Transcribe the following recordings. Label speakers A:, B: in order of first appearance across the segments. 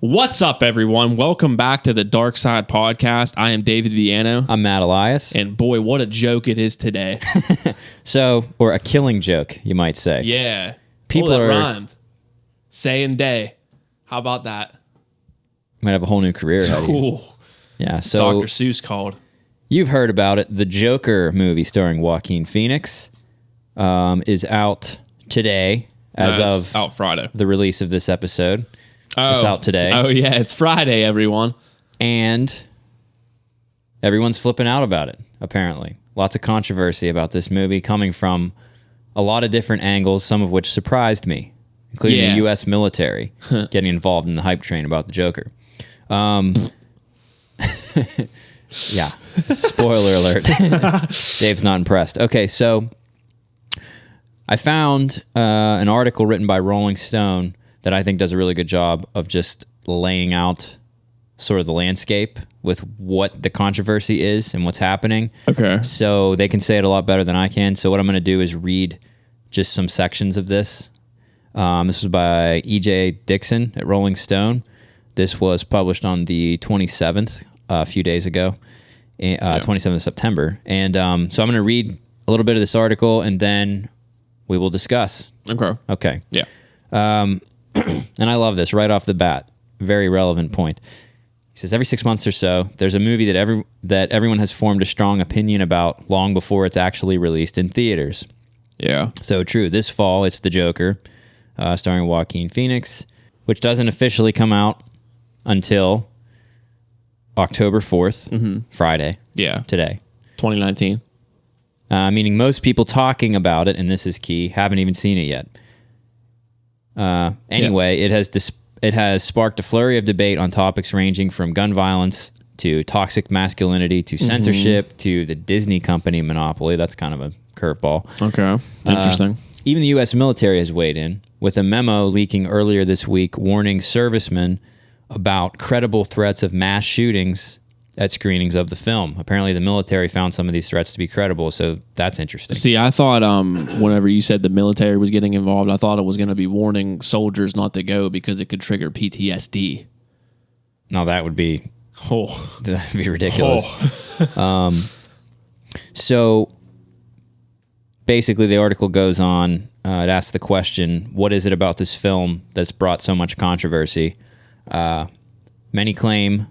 A: What's up, everyone? Welcome back to the Dark Side Podcast. I am David Viano.
B: I'm Matt Elias.
A: And boy, what a joke it is today.
B: Or a killing joke, you might say.
A: Yeah.
B: People
A: that
B: are
A: rhymed. Say and day. How about that?
B: Might have a whole new career ahead of you.
A: Ooh.
B: Yeah, so
A: Dr. Seuss called.
B: You've heard about it. The Joker movie starring Joaquin Phoenix is out today of
A: out Friday.
B: The release of this episode.
A: Oh.
B: It's out today.
A: Oh, yeah. It's Friday, everyone.
B: And everyone's flipping out about it, apparently. Lots of controversy about this movie coming from a lot of different angles, some of which surprised me, including the U.S. military getting involved in the hype train about the Joker. Yeah. Spoiler alert. Dave's not impressed. Okay, so I found an article written by Rolling Stone that I think does a really good job of just laying out sort of the landscape with what the controversy is and what's happening.
A: Okay.
B: So they can say it a lot better than I can. So what I'm going to do is read just some sections of this. This was by E.J. Dixon at Rolling Stone. This was published on the 27th, a few days ago, 27th of September. And so I'm going to read a little bit of this article, and then we will discuss. Okay.
A: Yeah.
B: And I love this right off the bat. Very relevant point. He says, every 6 months or so, there's a movie that everyone has formed a strong opinion about long before it's actually released in theaters.
A: Yeah.
B: So true. This fall, it's The Joker, starring Joaquin Phoenix, which doesn't officially come out until October 4th, Friday.
A: Yeah.
B: Today.
A: 2019.
B: Meaning most people talking about it, and this is key, haven't even seen it yet. Anyway, it has sparked a flurry of debate on topics ranging from gun violence to toxic masculinity to censorship to the Disney company monopoly. That's kind of a curveball.
A: Okay. Interesting.
B: Even the U.S. military has weighed in, with a memo leaking earlier this week warning servicemen about credible threats of mass shootings at screenings of the film. Apparently, the military found some of these threats to be credible, so that's interesting.
A: See, I thought whenever you said the military was getting involved, I thought it was going to be warning soldiers not to go because it could trigger PTSD.
B: No, that'd be ridiculous. So basically, the article goes on. It asks the question, what is it about this film that's brought so much controversy? Many claim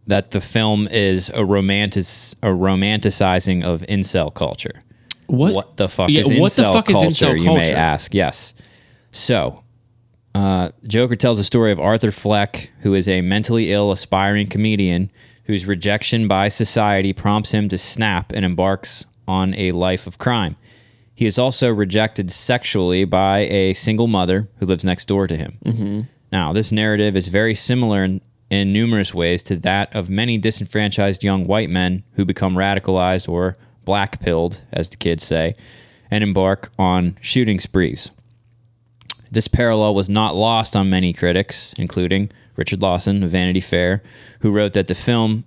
B: that the film is a romanticizing of incel culture. What the fuck is incel culture, you may ask? Yes. So, Joker tells the story of Arthur Fleck, who is a mentally ill, aspiring comedian whose rejection by society prompts him to snap and embarks on a life of crime. He is also rejected sexually by a single mother who lives next door to him. Mm-hmm. Now, this narrative is very similar in numerous ways to that of many disenfranchised young white men who become radicalized or black-pilled, as the kids say, and embark on shooting sprees. This parallel was not lost on many critics, including Richard Lawson of Vanity Fair, who wrote that the film,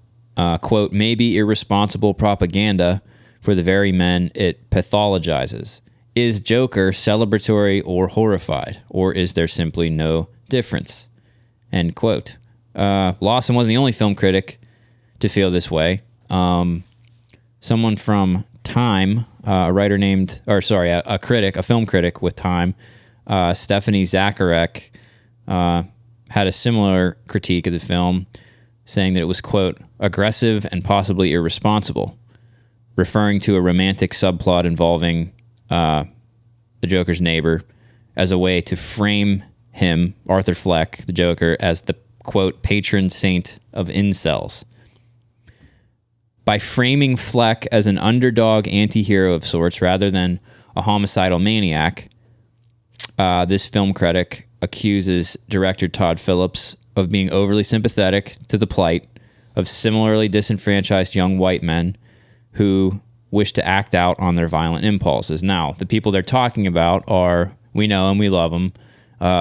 B: quote, may be irresponsible propaganda for the very men it pathologizes. Is Joker celebratory or horrified, or is there simply no difference? End quote. Lawson wasn't the only film critic to feel this way. Someone from Time, a film critic with Time, Stephanie Zacharek, had a similar critique of the film, saying that it was, quote, aggressive and possibly irresponsible, referring to a romantic subplot involving the Joker's neighbor as a way to frame him, Arthur Fleck, the Joker, as the, quote, patron saint of incels. By framing Fleck as an underdog anti-hero of sorts rather than a homicidal maniac, this film critic accuses director Todd Phillips of being overly sympathetic to the plight of similarly disenfranchised young white men who wish to act out on their violent impulses. Now, the people they're talking about are, we know them, we love them,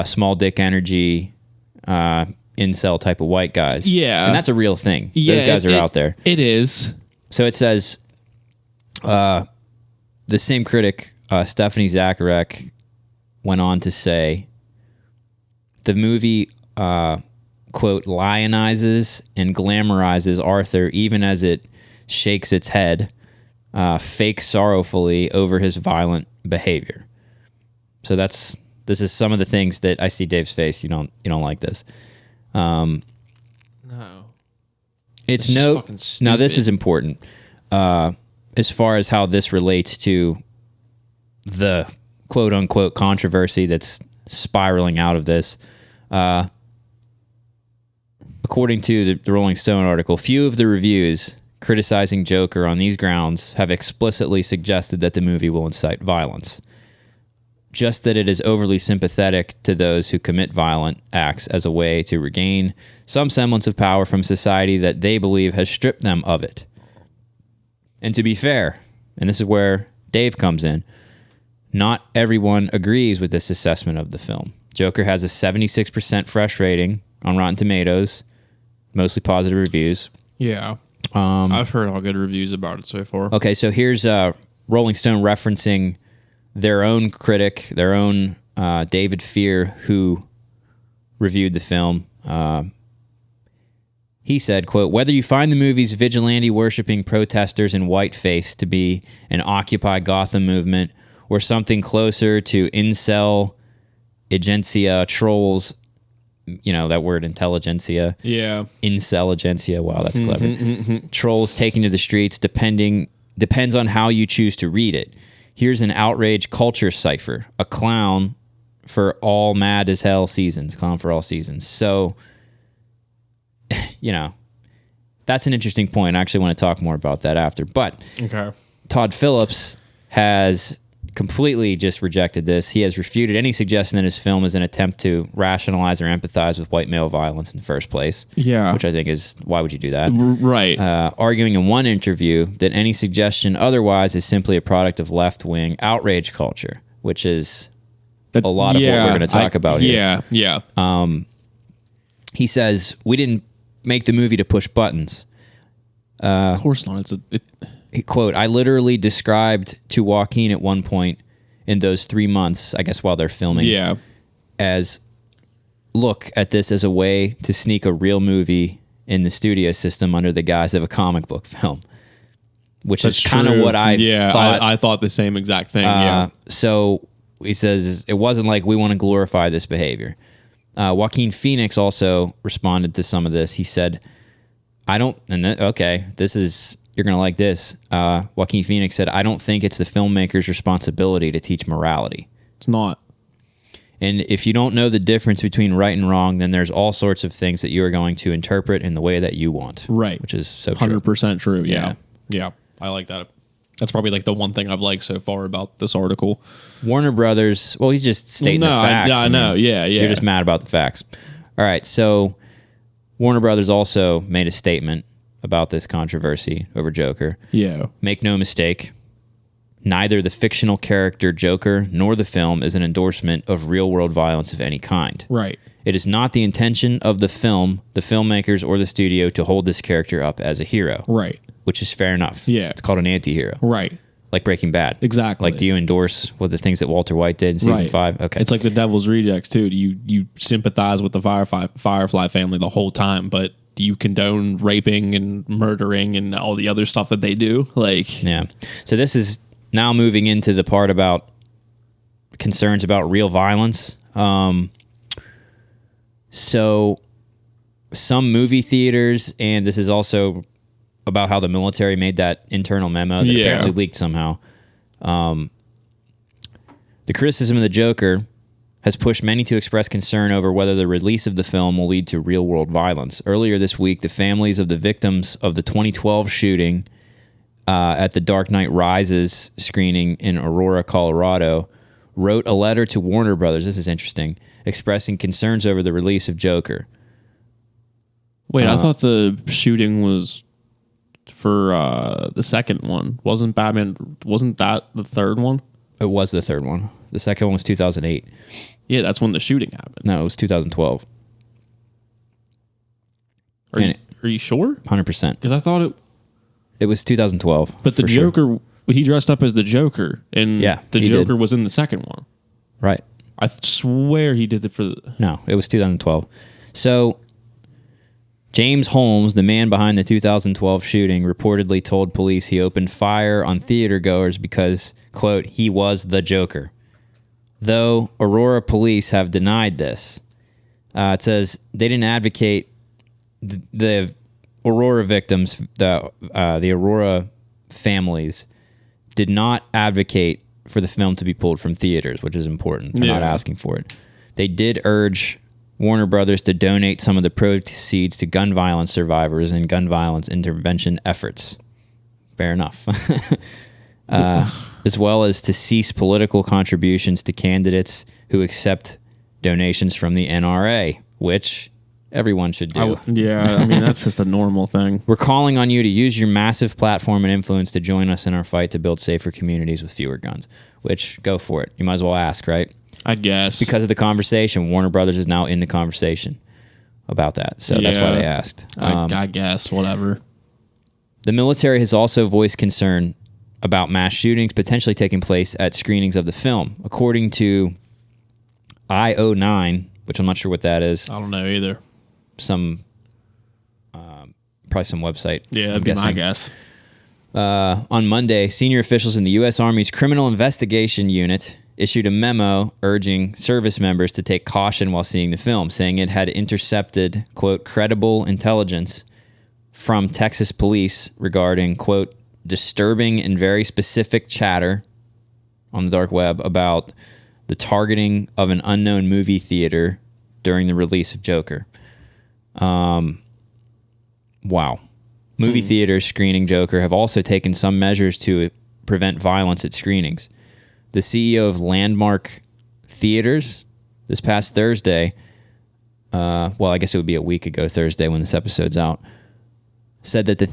B: small dick energy, incel type of white guys.
A: Yeah.
B: And that's a real thing.
A: Yeah,
B: those guys are out there.
A: It is.
B: So it says, the same critic, Stephanie Zacharek, went on to say, the movie quote, lionizes and glamorizes Arthur even as it shakes its head, fake sorrowfully over his violent behavior. So this is some of the things that I see Dave's face. You don't like this.
A: No.
B: It's no. Now this is important as far as how this relates to the quote unquote controversy that's spiraling out of this. According to the Rolling Stone article, few of the reviews criticizing Joker on these grounds have explicitly suggested that the movie will incite violence. Just that it is overly sympathetic to those who commit violent acts as a way to regain some semblance of power from society that they believe has stripped them of it. And to be fair, and this is where Dave comes in, not everyone agrees with this assessment of the film. Joker has a 76% fresh rating on Rotten Tomatoes, mostly positive reviews.
A: Yeah. I've heard all good reviews about it so far.
B: Okay, so here's Rolling Stone referencing their own critic, their own David Fear, who reviewed the film. He said, quote, whether you find the movie's vigilante-worshipping protesters in whiteface to be an Occupy Gotham movement or something closer to incel, agencia, trolls, that word intelligentsia.
A: Yeah.
B: Incel-agencia. Wow, that's clever. Trolls taking to the streets depends on how you choose to read it. Here's an outrage culture cipher, a clown for all mad as hell seasons, clown for all seasons. So, that's an interesting point. I actually want to talk more about that after. But
A: okay.
B: Todd Phillips has completely just rejected this. He has refuted any suggestion that his film is an attempt to rationalize or empathize with white male violence in the first place.
A: Yeah.
B: Which I think is, why would you do that?
A: Right.
B: Arguing in one interview that any suggestion otherwise is simply a product of left-wing outrage culture, which is a lot of what we're going to talk about here.
A: Yeah.
B: He says, we didn't make the movie to push buttons.
A: Of course not.
B: Quote, I literally described to Joaquin at one point in those 3 months, I guess while they're filming, as look at this as a way to sneak a real movie in the studio system under the guise of a comic book film, which is kind of what I thought.
A: I thought the same exact thing,
B: So he says, it wasn't like we want to glorify this behavior. Joaquin Phoenix also responded to some of this. He said, you're going to like this. Joaquin Phoenix said, I don't think it's the filmmaker's responsibility to teach morality.
A: It's not.
B: And if you don't know the difference between right and wrong, then there's all sorts of things that you are going to interpret in the way that you want.
A: Right.
B: Which is so true.
A: 100% true. Yeah. I like that. That's probably like the one thing I've liked so far about this article.
B: Warner Brothers, well, he's just stating the facts.
A: I know. Yeah.
B: You're just mad about the facts. All right. So Warner Brothers also made a statement about this controversy over Joker.
A: Yeah.
B: Make no mistake, neither the fictional character Joker nor the film is an endorsement of real-world violence of any kind.
A: Right.
B: It is not the intention of the film, the filmmakers, or the studio to hold this character up as a hero.
A: Right.
B: Which is fair enough.
A: Yeah.
B: It's called an anti-hero.
A: Right.
B: Like Breaking Bad.
A: Exactly.
B: Like, do you endorse what the things that Walter White did in season 5? Okay.
A: It's like the Devil's Rejects, too. You sympathize with the Firefly family the whole time, but do you condone raping and murdering and all the other stuff that they do?
B: Yeah. So this is now moving into the part about concerns about real violence. So some movie theaters, and this is also about how the military made that internal memo that apparently leaked somehow. The criticism of the Joker has pushed many to express concern over whether the release of the film will lead to real-world violence. Earlier this week, the families of the victims of the 2012 shooting at the Dark Knight Rises screening in Aurora, Colorado, wrote a letter to Warner Brothers, this is interesting, expressing concerns over the release of Joker.
A: Wait, I thought the shooting was for the second one. Wasn't that the third one?
B: It was the third one. The second one was 2008.
A: Yeah, that's when the shooting happened.
B: No, it was 2012.
A: Are you sure?
B: 100%.
A: Because I thought
B: it was 2012.
A: But the Joker, he dressed up as the Joker, and the Joker was in the second one.
B: Right.
A: I swear he did it for
B: No, it was 2012. So James Holmes, the man behind the 2012 shooting, reportedly told police he opened fire on theater goers because, quote, he was the Joker. Though Aurora police have denied this. It says they didn't advocate the Aurora victims, the Aurora families did not advocate for the film to be pulled from theaters, which is important. They're not asking for it. They did urge Warner Brothers to donate some of the proceeds to gun violence survivors and gun violence intervention efforts. Fair enough. As well as to cease political contributions to candidates who accept donations from the NRA, which everyone should do.
A: I mean, that's just a normal thing.
B: We're calling on you to use your massive platform and influence to join us in our fight to build safer communities with fewer guns, which, go for it. You might as well ask, right?
A: I guess.
B: Because of the conversation. Warner Brothers is now in the conversation about that, so that's why they asked.
A: I guess, whatever.
B: The military has also voiced concern about mass shootings potentially taking place at screenings of the film. According to IO9, which I'm not sure what that is.
A: I don't know either.
B: Probably some website.
A: Yeah, that'd be my guess.
B: On Monday, senior officials in the U.S. Army's Criminal Investigation Unit issued a memo urging service members to take caution while seeing the film, saying it had intercepted, quote, credible intelligence from Texas police regarding, quote, disturbing and very specific chatter on the dark web about the targeting of an unknown movie theater during the release of Joker. Wow. Movie theaters screening Joker have also taken some measures to prevent violence at screenings. The CEO of Landmark Theaters this past Thursday, I guess it would be a week ago Thursday when this episode's out, said that the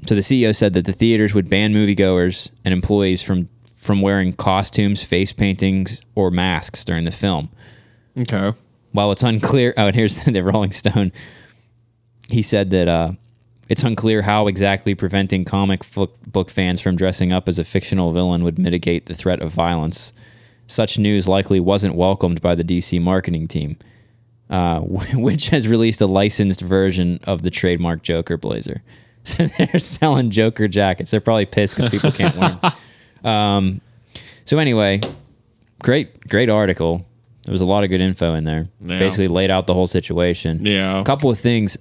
B: CEO said that the theaters would ban moviegoers and employees from wearing costumes, face paintings, or masks during the film.
A: Okay.
B: While it's unclear... Oh, and here's the Rolling Stone. He said that it's unclear how exactly preventing comic book fans from dressing up as a fictional villain would mitigate the threat of violence. Such news likely wasn't welcomed by the DC marketing team, which has released a licensed version of the trademark Joker blazer. So they're selling Joker jackets. They're probably pissed because people can't wear them. So anyway, great article. There was a lot of good info in there. Yeah. Basically laid out the whole situation.
A: Yeah.
B: A couple of things.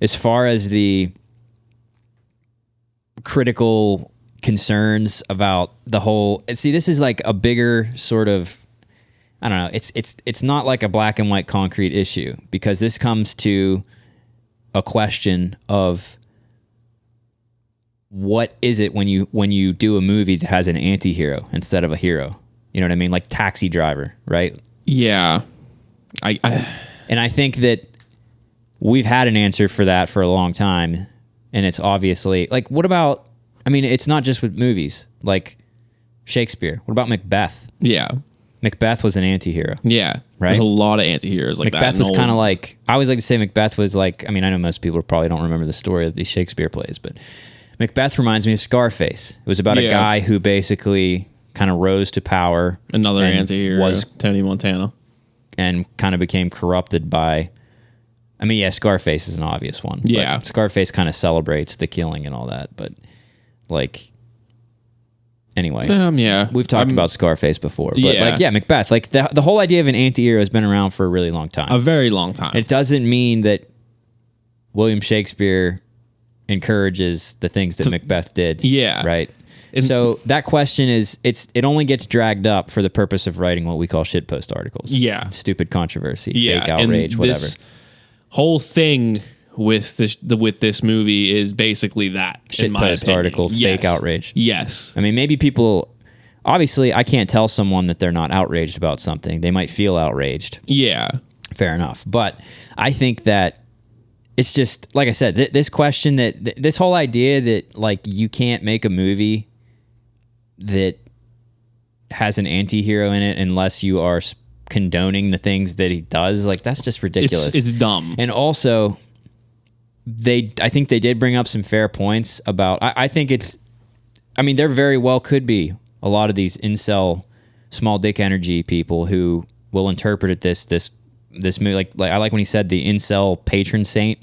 B: As far as the critical concerns about the whole... See, this is like a bigger sort of... I don't know. It's not like a black and white concrete issue, because this comes to a question of what is it when you do a movie that has an anti-hero instead of a hero? You know what I mean? Like Taxi Driver, right?
A: Yeah.
B: And I think that we've had an answer for that for a long time, and it's obviously like, what about? I mean, it's not just with movies. Like Shakespeare. What about Macbeth?
A: Yeah.
B: Macbeth was an anti-hero.
A: Yeah.
B: Right?
A: There's a lot of anti-heroes like
B: Macbeth
A: that.
B: was kind of like, I always like to say Macbeth was like, I mean, I know most people probably don't remember the story of these Shakespeare plays, but Macbeth reminds me of Scarface. It was about a guy who basically kind of rose to power.
A: Another anti-hero, Tony Montana.
B: And kind of became corrupted by... I mean, yeah, Scarface is an obvious one.
A: Yeah.
B: But Scarface kind of celebrates the killing and all that, but like... Anyway.
A: Yeah.
B: We've talked about Scarface before. But Macbeth. Like the whole idea of an anti-hero has been around for a really long time.
A: A very long time.
B: It doesn't mean that William Shakespeare encourages the things that Macbeth did.
A: Yeah.
B: Right? So that question is, it only gets dragged up for the purpose of writing what we call shitpost articles.
A: Yeah.
B: Stupid controversy, fake outrage,
A: and
B: whatever.
A: This whole thing with this movie is basically that.
B: Shitpost articles, fake outrage.
A: Yes.
B: I mean, maybe people... Obviously, I can't tell someone that they're not outraged about something. They might feel outraged.
A: Yeah.
B: Fair enough. But I think that it's just, like I said, this question that... This whole idea that, like, you can't make a movie that has an anti-hero in it unless you are condoning the things that he does, like, that's just ridiculous.
A: It's dumb.
B: And also, I think they did bring up some fair points about... I think it's... I mean, there very well could be a lot of these incel, small dick energy people who will interpret this this movie, like I like when he said the incel patron saint.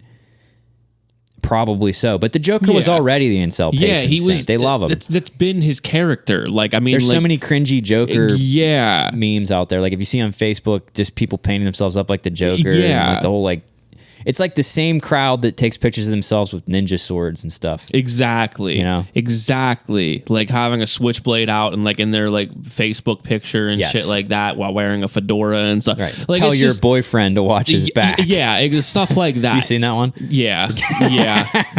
B: Probably so, but the Joker was already the incel patron saint. He was. They love him.
A: That's been his character. Like, I mean,
B: there's so many cringy Joker
A: yeah
B: memes out there. Like if you see on Facebook, just people painting themselves up like the Joker.
A: Yeah,
B: and like the whole like. It's like the same crowd that takes pictures of themselves with ninja swords and stuff.
A: Exactly.
B: You know?
A: Exactly. Like having a switchblade out and like in their like Facebook picture and shit like that while wearing a fedora and stuff.
B: Right.
A: Like,
B: tell your boyfriend to watch his back.
A: Yeah, stuff like that.
B: You seen that one?
A: Yeah.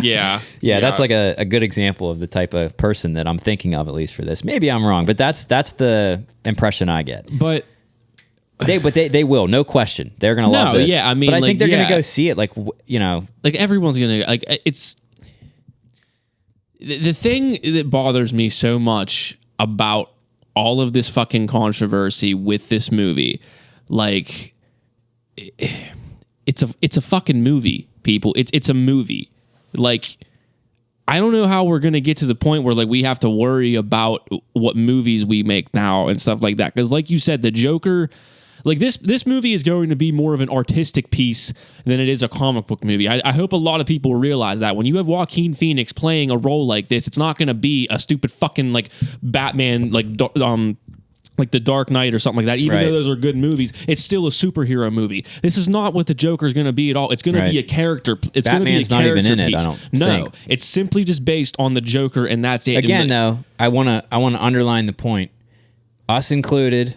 A: Yeah.
B: Yeah, that's like a good example of the type of person that I'm thinking of, at least for this. Maybe I'm wrong, but that's the impression I get.
A: But
B: they will, no question. They're gonna love this.
A: Yeah, I mean,
B: but I think they're gonna go see it. Like, you know,
A: like everyone's gonna like. It's the thing that bothers me so much about all of this fucking controversy with this movie. Like, it's a fucking movie, people. It's a movie. Like, I don't know how we're gonna get to the point where like we have to worry about what movies we make now and stuff like that. Because, like you said, the Joker. Like this movie is going to be more of an artistic piece than it is a comic book movie. I hope a lot of people realize that when you have Joaquin Phoenix playing a role like this, it's not going to be a stupid fucking like Batman like the Dark Knight or something like that. Even though those are good movies, it's still a superhero movie. This is not what the Joker is going to be at all. It's going to be a character. It's going to be a character
B: not even in
A: piece.
B: it. I don't think.
A: It's simply just based on the Joker, and that's it.
B: Again, though, I wanna underline the point. Us included.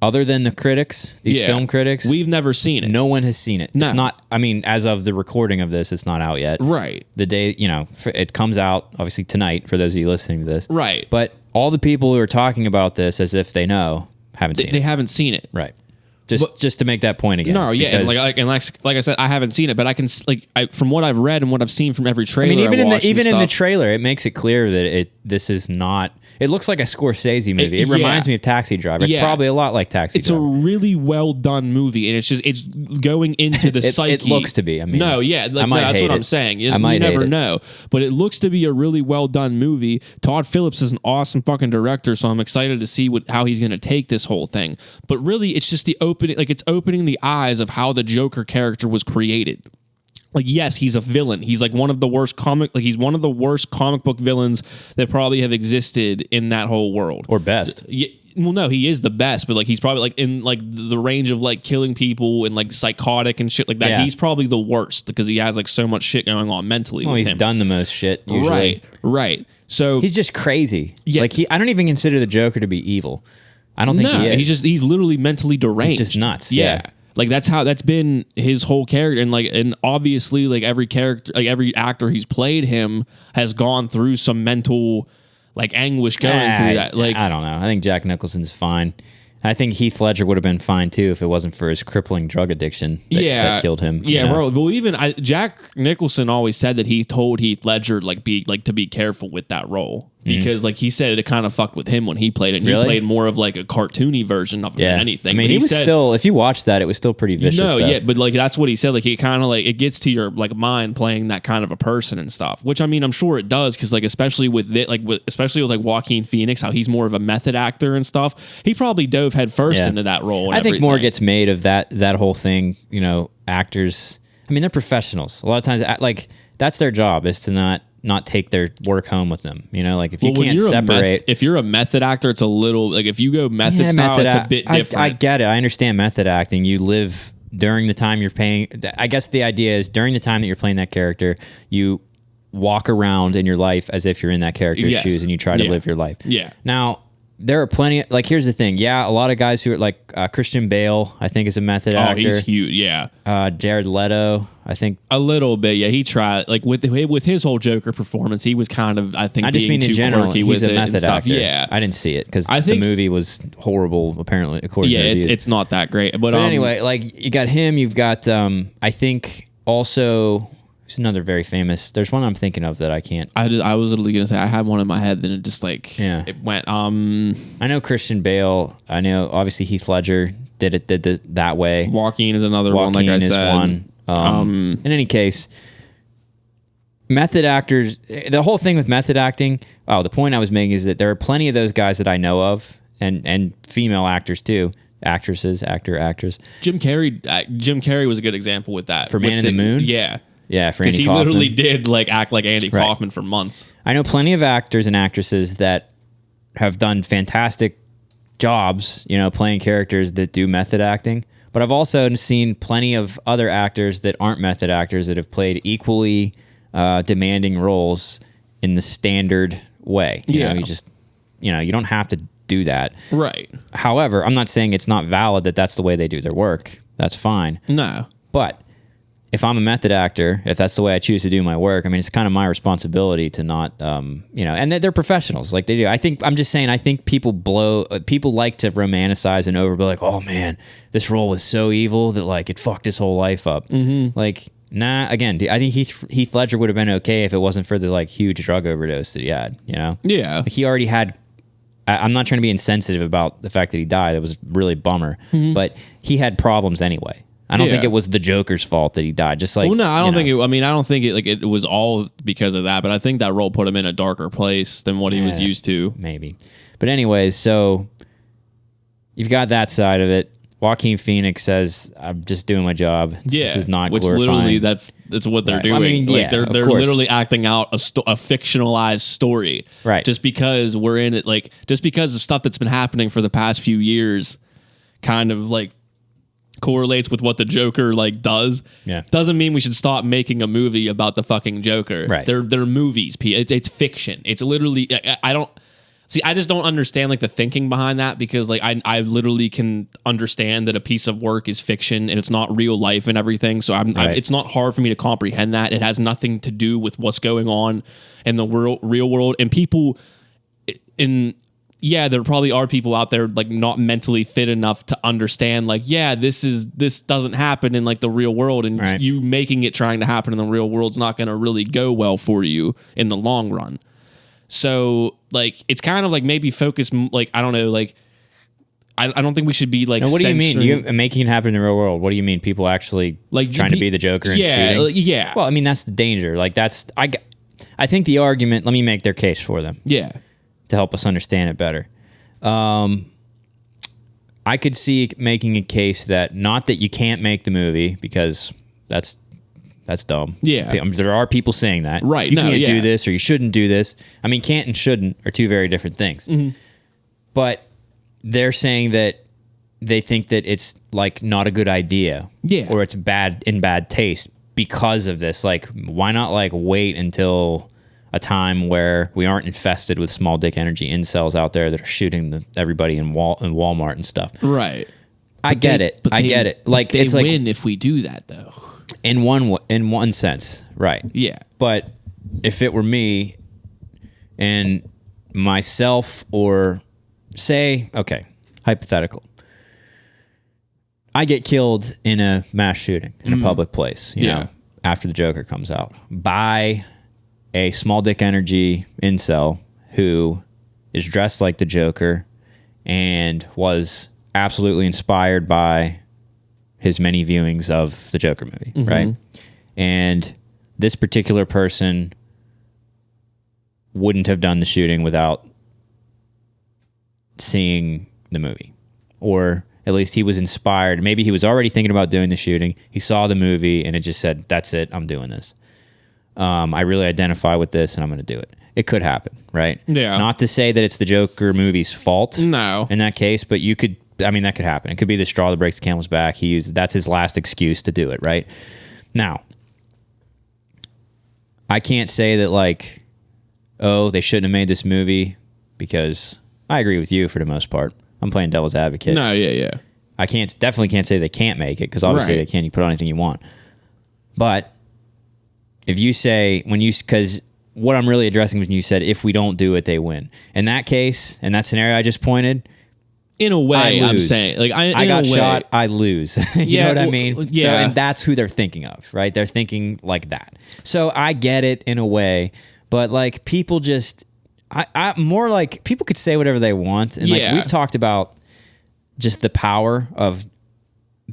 B: Other than the critics, these film critics,
A: we've never seen it.
B: No one has seen it.
A: No.
B: It's not. I mean, as of the recording of this, it's not out yet.
A: Right.
B: The day, you know, it comes out obviously tonight for those of you listening to this.
A: Right.
B: But all the people who are talking about this as if they know haven't seen it.
A: They haven't seen it.
B: Right. Just to make that point again.
A: No, yeah, and like I said, I haven't seen it, but I can from what I've read and what I've seen from every trailer.
B: I mean, even in the trailer, it makes it clear that this is not. It looks like a Scorsese movie. It reminds me of Taxi Driver. It's probably a lot like Taxi Driver.
A: It's a really well done movie, and it's going into the psyche.
B: It looks to be. I mean,
A: that's what I'm saying. You never know, but it looks to be a really well done movie. Todd Phillips is an awesome fucking director, so I'm excited to see how he's going to take this whole thing. But really, it's just the opening. Like, it's opening the eyes of how the Joker character was created. Like, yes, he's a villain. He's like one of the worst he's one of the worst comic book villains that probably have existed in that whole world.
B: Or best.
A: Yeah, well, no, he is the best, but like he's probably like in like the range of like killing people and like psychotic and shit like that. Yeah. He's probably the worst because he has like so much shit going on mentally.
B: Well, he's done the most shit usually.
A: Right. So
B: he's just crazy.
A: Yes.
B: Like I don't even consider the Joker to be evil. I don't think he is.
A: He's literally mentally deranged.
B: He's just nuts.
A: Yeah. Like that's been his whole character, and obviously like every character, like every actor who's played him has gone through some mental like anguish going through that. Like,
B: I don't know. I think Jack Nicholson's fine. I think Heath Ledger would have been fine too if it wasn't for his crippling drug addiction that killed him.
A: Yeah, bro. Well, even Jack Nicholson always said that he told Heath Ledger to be careful with that role because like he said it kind of fucked with him when he played it. And He played more of like a cartoony version of it than anything.
B: I mean, he was still. If you watch that, it was still pretty vicious.
A: No, yeah, but like that's what he said. Like he kind of like it gets to your like mind playing that kind of a person and stuff. Which I mean, I'm sure it does because like especially with Joaquin Phoenix, how he's more of a method actor and stuff. He probably dove head first into that role.
B: I think more gets made of that whole thing. You know, actors. I mean, they're professionals. A lot of times, like that's their job is to not take their work home with them. You know, like if you can't separate.
A: If you're a method actor, it's a little like if you go method style, it's a bit different.
B: I get it. I understand method acting. You live during the time you're paying. I guess the idea is during the time that you're playing that character, you walk around in your life as if you're in that character's shoes and you try to live your life.
A: Yeah.
B: Now, there are plenty. Like, here's the thing. Yeah, a lot of guys who are like Christian Bale, I think, is a method actor.
A: Oh, he's huge. Yeah.
B: Jared Leto, I think
A: a little bit. Yeah, he tried. Like with his whole Joker performance, he was kind of I just
B: mean in general, he's a method actor.
A: Yeah,
B: I didn't see it because the movie was horrible. Apparently, according to reviews.
A: it's not that great. But
B: anyway, like you got him. You've got I think also. There's another very famous. There's one I'm thinking of that I can't.
A: I was literally gonna say I had one in my head, then it just like it went.
B: I know Christian Bale. I know obviously Heath Ledger did that way.
A: Joaquin is another one. Like I said,
B: one. In any case, method actors. The whole thing with method acting. Oh, the point I was making is that there are plenty of those guys that I know of, and female actors too, actors.
A: Jim Carrey was a good example with that.
B: For Man in the Moon?
A: Yeah.
B: Yeah, for Andy
A: Kaufman. Because he literally did like act like Andy
B: Right.
A: Kaufman for months.
B: I know plenty of actors and actresses that have done fantastic jobs, playing characters that do method acting. But I've also seen plenty of other actors that aren't method actors that have played equally demanding roles in the standard way. You don't have to do that.
A: Right.
B: However, I'm not saying it's not valid that that's the way they do their work. That's fine.
A: No.
B: But if I'm a method actor, if that's the way I choose to do my work, I mean, it's kind of my responsibility to not, and they're professionals, like they do. I think people like to romanticize and overbe like, oh man, this role was so evil that like it fucked his whole life up. Mm-hmm. Like, nah, again, I think Heath Ledger would have been okay if it wasn't for the like huge drug overdose that he had,
A: Yeah.
B: Like, he already had, I'm not trying to be insensitive about the fact that he died. It was really a bummer, but he had problems anyway. I don't think it was the Joker's fault that he died. Just like,
A: well, no, I don't think it. I mean, I don't think it was all because of that. But I think that role put him in a darker place than what he was used to.
B: Maybe. But anyways, so you've got that side of it. Joaquin Phoenix says, "I'm just doing my job. This is not
A: which
B: glorifying."
A: Literally, that's what they're doing.
B: I mean,
A: like they're literally acting out a fictionalized story,
B: right?
A: Just because we're in it, like just because of stuff that's been happening for the past few years, kind of like correlates with what the Joker like does.
B: Yeah,
A: doesn't mean we should stop making a movie about the fucking Joker.
B: Right?
A: They're movies. It's fiction. It's literally. I don't. See, I just don't understand like the thinking behind that because like I literally can understand that a piece of work is fiction and it's not real life and everything. So it's not hard for me to comprehend that. It has nothing to do with what's going on in the real world. And people there probably are people out there like not mentally fit enough to understand like, this doesn't happen in like the real world, and you making it trying to happen in the real world is not going to really go well for you in the long run. So, like, it's kind of like maybe focus, like, I don't know, like, I don't think we should be like.
B: Now, what do you mean? You making it happen in the real world? What do you mean? People actually like trying to be the Joker and shooting?
A: Yeah.
B: Well, I mean, that's the danger. Like, I think the argument. Let me make their case for them.
A: Yeah.
B: To help us understand it better, I could see making a case that not that you can't make the movie because that's dumb.
A: Yeah.
B: There are people saying that.
A: Right.
B: You can't do this or you shouldn't do this. I mean, can't and shouldn't are two very different things. Mm-hmm. But they're saying that they think that it's like not a good idea.
A: Yeah.
B: Or it's in bad taste because of this. Like, why not like wait until a time where we aren't infested with small dick energy incels out there that are shooting everybody in Walmart and stuff.
A: Right.
B: I get it. Like,
A: they
B: it's like
A: win if we do that though.
B: In one sense, right?
A: Yeah.
B: But if it were me and myself, or say, okay, hypothetical, I get killed in a mass shooting in a public place, you know, after the Joker comes out, by a small dick energy incel who is dressed like the Joker and was absolutely inspired by his many viewings of the Joker movie, right? And this particular person wouldn't have done the shooting without seeing the movie. Or at least he was inspired. Maybe he was already thinking about doing the shooting. He saw the movie and it just said, that's it, I'm doing this. I really identify with this and I'm going to do it. It could happen, right?
A: Yeah.
B: Not to say that it's the Joker movie's fault in that case, but that could happen. It could be the straw that breaks the camel's back. That's his last excuse to do it, right? Now, I can't say that like, oh, they shouldn't have made this movie, because I agree with you for the most part. I'm playing devil's advocate.
A: No, yeah.
B: I definitely can't say they can't make it, because obviously they can. You put on anything you want. But if you say, because what I'm really addressing when you said, if we don't do it, they win. In that case, in that scenario I just pointed,
A: in a way, I'm saying, like,
B: I got shot, I lose. You know what I mean?
A: Yeah.
B: So, and that's who they're thinking of, right? They're thinking like that. So I get it in a way, but like people just, I more like people could say whatever they want, and like we've talked about just the power of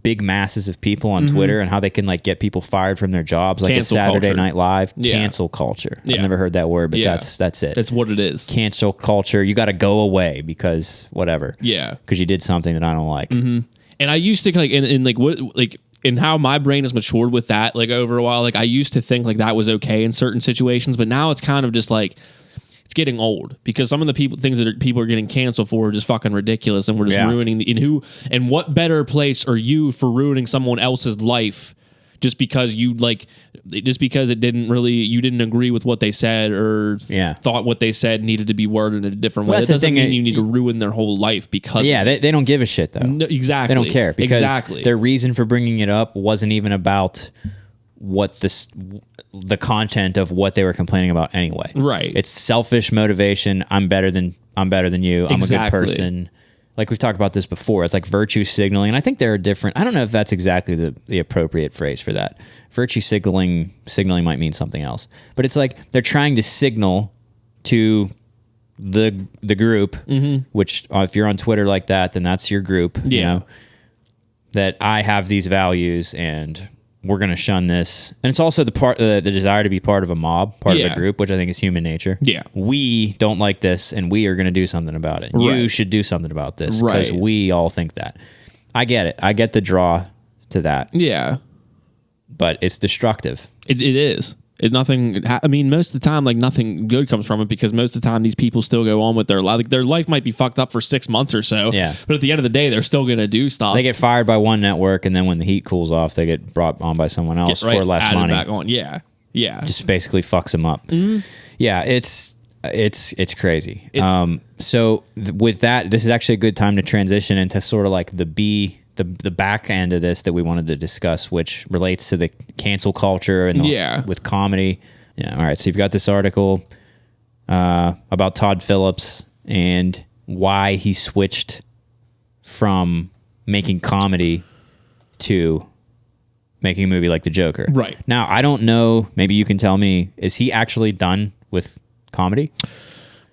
B: big masses of people on Twitter and how they can like get people fired from their jobs, like
A: Cancel
B: a Saturday
A: culture.
B: Night Live.
A: Yeah.
B: Cancel culture.
A: Yeah.
B: I've never heard that word, but
A: Yeah.
B: that's it.
A: That's what it is.
B: Cancel culture. You got to go away because whatever.
A: Yeah.
B: Because you did something that I don't like.
A: And I used to like in like what like in how my brain has matured with that like over a while. Like I used to think like that was okay in certain situations, but now it's kind of just like it's getting old because some of the things that people are getting canceled for are just fucking ridiculous, and we're just ruining and what better place are you for ruining someone else's life just because you it didn't really, you didn't agree with what they said or thought what they said needed to be worded in a different way. That doesn't mean you need to ruin their whole life because
B: they don't give a shit though.
A: No, exactly.
B: They don't care because their reason for bringing it up wasn't even about what the content of what they were complaining about anyway.
A: Right.
B: It's selfish motivation. I'm better than you. I'm a good person. Like we've talked about this before. It's like virtue signaling. And I think there are different, I don't know if that's exactly the appropriate phrase for that. Virtue signaling might mean something else. But it's like they're trying to signal to the group, which if you're on Twitter like that, then that's your group. You know, that I have these values and we're going to shun this. And it's also the desire to be part of a mob, part of a group, which I think is human nature. Yeah. We don't like this and we are going to do something about it. Right. You should do something about this because we all think that. I get it. I get the draw to that. Yeah. But it's destructive. It is. I mean, most of the time, like nothing good comes from it because most of the time these people still go on with their life. Like, their life might be fucked up for 6 months or so. Yeah. But at the end of the day, they're still going to do stuff. They get fired by one network, and then when the heat cools off, they get brought on by someone else for less money.
A: Back on. Yeah. Yeah.
B: Just basically fucks them up. Yeah. It's crazy. With that, this is actually a good time to transition into sort of like the back end of this that we wanted to discuss, which relates to the cancel culture and with comedy. Yeah. All right. So you've got this article about Todd Phillips and why he switched from making comedy to making a movie like The Joker. Right. Now, I don't know. Maybe you can tell me, is he actually done with comedy?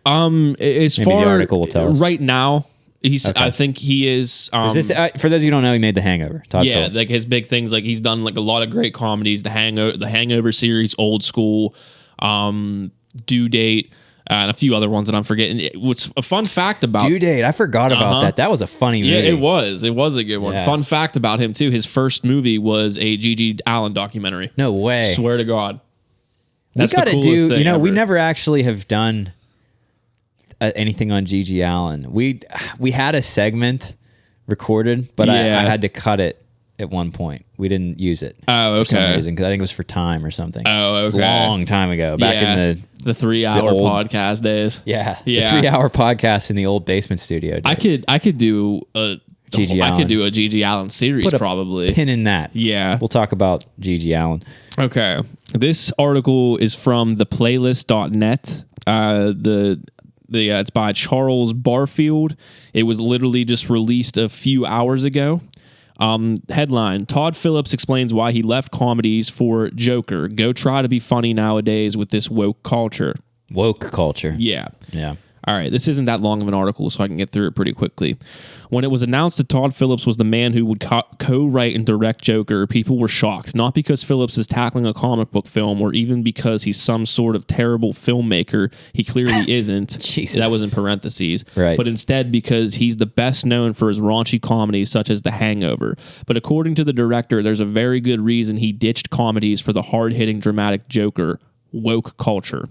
A: As
B: maybe
A: far
B: the article will tell us.
A: Right now, I think he is.
B: Is this, for those of you who don't know, he made The Hangover. Todd Phillips.
A: Like his big things, like he's done like a lot of great comedies, the Hangover series, Old School, Due Date, and a few other ones that I'm forgetting. What's a fun fact about
B: Due Date? I forgot about that. That was a funny movie.
A: Yeah, it was. It was a good one. Yeah. Fun fact about him too: his first movie was a G.G. Allen documentary.
B: No way.
A: Swear to God.
B: That's the coolest thing ever. We never actually have done anything on G.G. Allen. We had a segment recorded, but I had to cut it at one point. We didn't use it. Oh, okay. For some reason, because I think it was for time or something. Oh, okay. Long time ago, back in the
A: 3-hour podcast days.
B: Yeah, the 3-hour podcast in the old basement studio days.
A: I could do a
B: G.G. Allen.
A: I could do a G.G. Allen series.
B: Put a
A: probably
B: pin in that.
A: Yeah,
B: we'll talk about G.G. Allen.
A: Okay, this article is from theplaylist.net. It's by Charles Barfield. It was literally just released a few hours ago. Headline: Todd Phillips explains why he left comedies for Joker. Go try to be funny nowadays with this woke culture.
B: Woke culture.
A: Yeah. All right, this isn't that long of an article, so I can get through it pretty quickly. When it was announced that Todd Phillips was the man who would co-write and direct Joker, people were shocked. Not because Phillips is tackling a comic book film or even because he's some sort of terrible filmmaker. He clearly isn't.
B: Jesus.
A: That was in parentheses.
B: Right.
A: But instead because he's the best known for his raunchy comedies such as The Hangover. But according to the director, there's a very good reason he ditched comedies for the hard-hitting dramatic Joker, woke culture.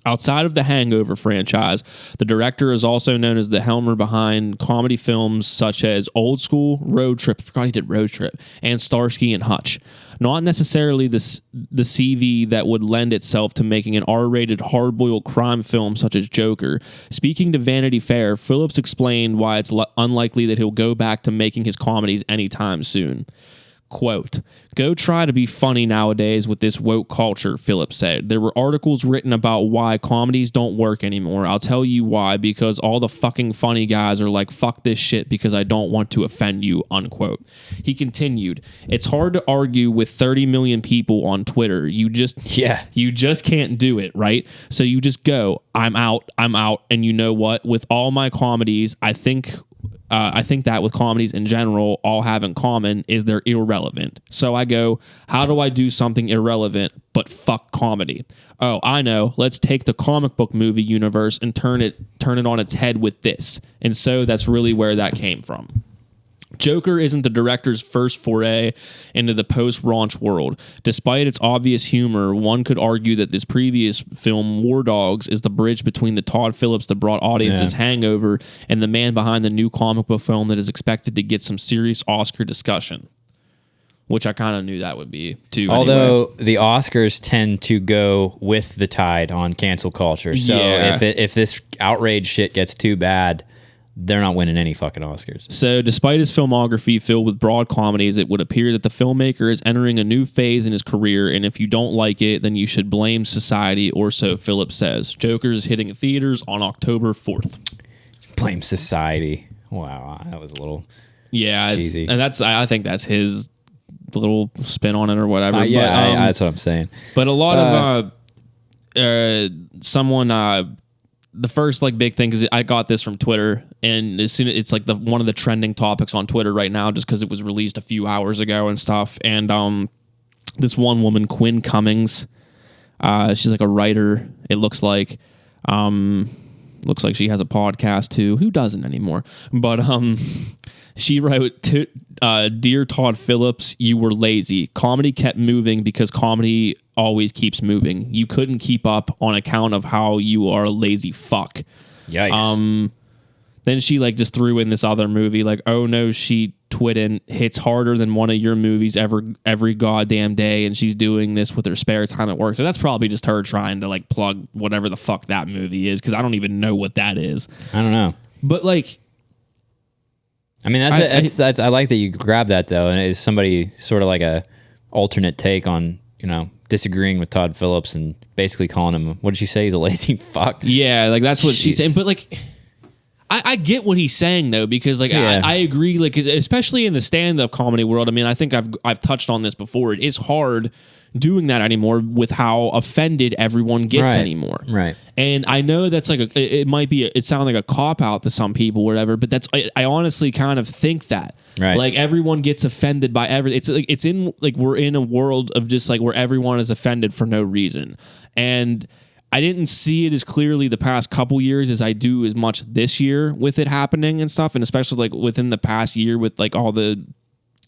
A: Outside of the Hangover franchise, the director is also known as the helmer behind comedy films such as Old School, Road Trip, I forgot he did Road Trip, and Starsky and Hutch. Not necessarily the CV that would lend itself to making an R-rated hard-boiled crime film such as Joker. Speaking to Vanity Fair, Phillips explained why it's unlikely that he'll go back to making his comedies anytime soon. Quote, go try to be funny nowadays with this woke culture, Phillips said. There were articles written about why comedies don't work anymore. I'll tell you why, because all the fucking funny guys are like, fuck this shit because I don't want to offend you, unquote. He continued, it's hard to argue with 30 million people on Twitter. You just can't do it, right? So you just go, I'm out. And you know what? With all my comedies, I think I think that with comedies in general, all have in common is they're irrelevant. So I go, how do I do something irrelevant but fuck comedy? Oh, I know. Let's take the comic book movie universe and turn it on its head with this. And so that's really where that came from. Joker isn't the director's first foray into the post-raunch world. Despite its obvious humor, one could argue that this previous film, War Dogs, is the bridge between the Todd Phillips that brought audiences Hangover and the man behind the new comic book film that is expected to get some serious Oscar discussion. Which I kind of knew that would be, too.
B: Although the Oscars tend to go with the tide on cancel culture. So if this outrage shit gets too bad, they're not winning any fucking Oscars.
A: So despite his filmography filled with broad comedies, it would appear that the filmmaker is entering a new phase in his career, and if you don't like it, then you should blame society, or so Phillips says. Joker is hitting theaters on October 4th.
B: Blame society. Wow, that was a little cheesy.
A: And I think that's his little spin on it or whatever.
B: That's what I'm saying.
A: But a lot of the first big thing, because I got this from Twitter, and as soon as it's one of the trending topics on Twitter right now, just because it was released a few hours ago and stuff. And this one woman, Quinn Cummings, she's like a writer. It looks like she has a podcast too. Who doesn't anymore? But she wrote, "Dear Todd Phillips, you were lazy. Comedy kept moving because comedy always keeps moving. You couldn't keep up on account of how you are a lazy fuck."
B: Yikes.
A: Then she just threw in this other movie, oh no, she twitting hits harder than one of your movies every goddamn day, and she's doing this with her spare time at work. So that's probably just her trying to plug whatever the fuck that movie is, because I don't even know what that is.
B: I don't know.
A: But
B: I mean, that's I like that you grab that though, and it's somebody sort of like a alternate take on disagreeing with Todd Phillips and basically calling him, what did she say? He's a lazy fuck.
A: Yeah, that's what she's saying. But I get what he's saying though, because I agree, especially in the stand-up comedy world. I mean, I think I've touched on this before. It is hard doing that anymore with how offended everyone gets anymore.
B: Right.
A: And I know that's it sounds like a cop-out to some people, whatever, but I honestly kind of think that.
B: Right.
A: Everyone gets offended by everything. We're in a world of just where everyone is offended for no reason. And I didn't see it as clearly the past couple years as I do as much this year with it happening and stuff. And especially within the past year with all the,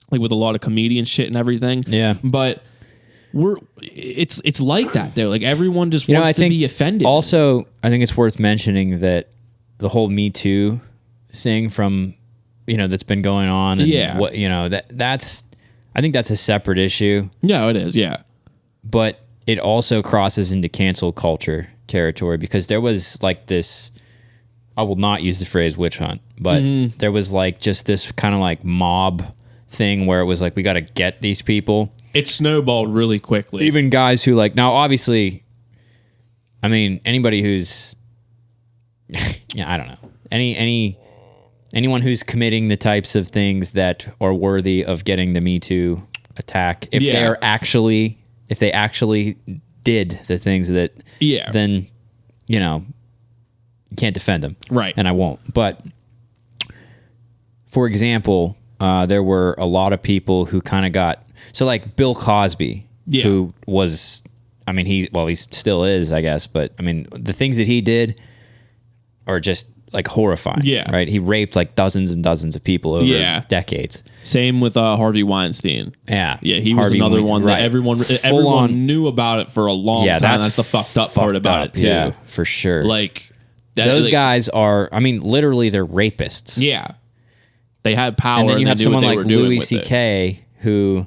A: with a lot of comedian shit and everything.
B: Yeah.
A: But it's like that though. Everyone just wants to be offended.
B: Also, I think it's worth mentioning that the whole Me Too thing from, that's been going on. And what, that's, I think that's a separate issue.
A: Yeah, it is. Yeah.
B: But it also crosses into cancel culture territory, because there was this, I will not use the phrase witch hunt, but there was just this kind of mob thing where it was we got to get these people.
A: It snowballed really quickly.
B: Even guys who now obviously, I mean, anybody who's, I don't know, anyone who's committing the types of things that are worthy of getting the Me Too attack, if they actually did the things that, then, you can't defend them.
A: Right.
B: And I won't. But, for example, there were a lot of people who kind of got, so Bill Cosby, who was, I mean, he still is, I guess, but I mean, the things that he did are just horrifying. Yeah. Right. He raped dozens and dozens of people over decades.
A: Same with Harvey Weinstein.
B: Yeah.
A: Yeah. He was another one that everyone knew about it for a long time. That's the fucked up part about it too. Yeah,
B: for sure.
A: Those
B: guys are, I mean, literally they're rapists.
A: Yeah. They had power.
B: And then you have someone like Louis C.K. who,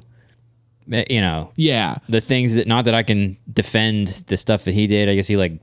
B: the things that, not that I can defend the stuff that he did. I guess he I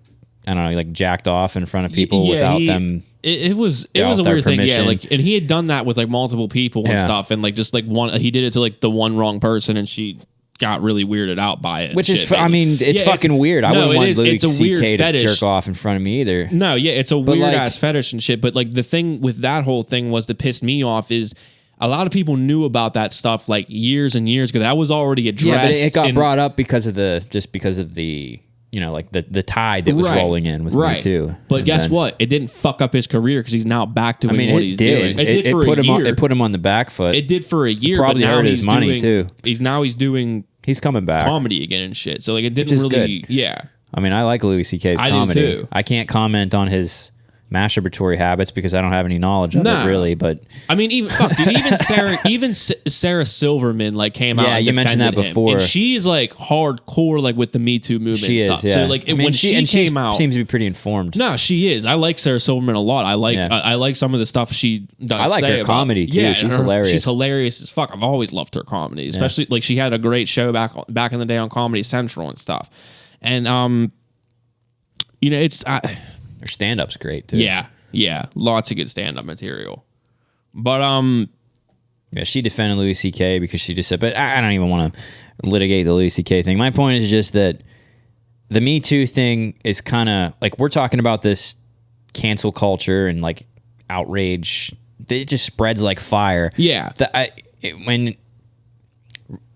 B: don't know, he jacked off in front of people without them.
A: It was a weird thing. Yeah. And he had done that with multiple people and stuff. And one, he did it to the one wrong person, and she got really weirded out by it.
B: Which is, I mean, it's fucking weird. I wouldn't want Louis C.K. to jerk off in front of me either.
A: No, yeah, it's a weird ass fetish and shit. But the thing with that whole thing was that pissed me off is a lot of people knew about that stuff years and years ago. That was already addressed.
B: Yeah, but it got brought up because of the like the tide that was rolling in with Me Too.
A: But and guess what? It didn't fuck up his career because he's now back doing what he's doing. It did for a year.
B: It put him on the back foot.
A: It did for a year.
B: Probably
A: but now
B: hurt his money too.
A: He's doing.
B: He's coming back.
A: Comedy again and shit. So like it didn't really.
B: Good.
A: Yeah.
B: I mean, I like Louis C.K.'s comedy.
A: Do too.
B: I can't comment on his masturbatory habits because I don't have any knowledge of it really. But
A: I mean, even Sarah Silverman like came out.
B: Yeah, you mentioned that before.
A: And she's like hardcore like with the Me Too movement
B: she
A: and stuff.
B: Is, yeah.
A: So like when she came out,
B: seems to be pretty informed.
A: No, she is. I like Sarah Silverman a lot. I like some of the stuff she does.
B: I like her comedy too. Yeah, she's hilarious.
A: She's hilarious as fuck. I've always loved her comedy, especially like she had a great show back in the day on Comedy Central and stuff. And it's her
B: stand-up's great too.
A: Yeah, lots of good stand-up material. But
B: she defended Louis C.K. because she just said, but I don't even want to litigate the Louis C.K. thing. My point is just that the Me Too thing is kind of like we're talking about this cancel culture and like outrage. It just spreads like fire.
A: Yeah.